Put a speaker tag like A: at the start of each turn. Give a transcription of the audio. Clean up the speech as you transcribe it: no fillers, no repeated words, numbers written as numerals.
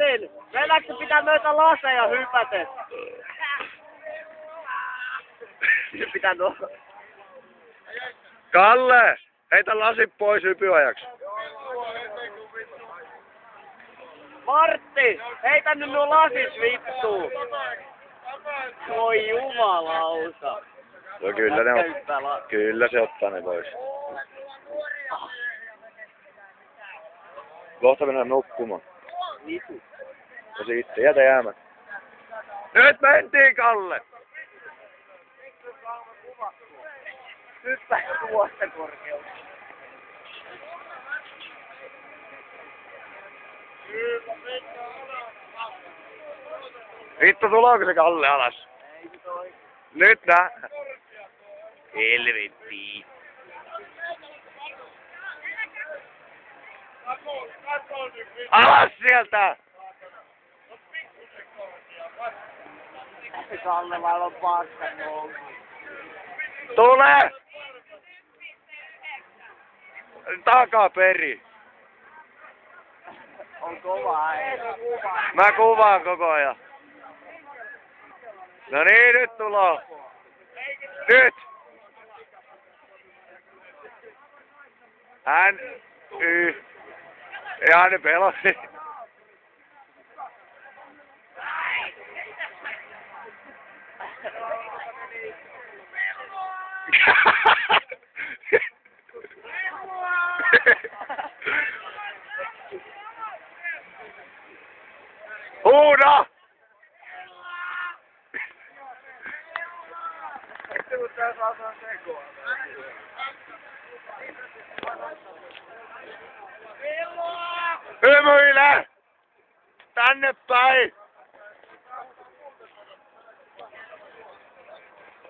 A: Martin! Meidänkö pitää noita laseja hypäten? Se pitää
B: Kalle! Heitä lasit pois hypyajaksi.
A: Martti! Heitä nyt nuo lasit vittuun! Voi jumalauta!
B: No kyllä se ottaa ne pois. Kohta mennään nukkumaan.
A: Vitu.
B: Ja sitten jätä jäämät. Nyt mentiin, Kalle!
A: Hyppää tuosta korkeudesta.
B: Vittu, tulooko se Kalle alas?
A: Ei se toi.
B: Nyt nää. Helvetti. Alas sieltä!
A: Kalle vaan on paskan nousu.
B: Tule! Takaperi.
A: On kova ei.
B: Mä kuvaan koko ajan. No niin, nyt tulo. Nyt! Ja ne pelotti. Huuda! Hymyile! Tänne päin!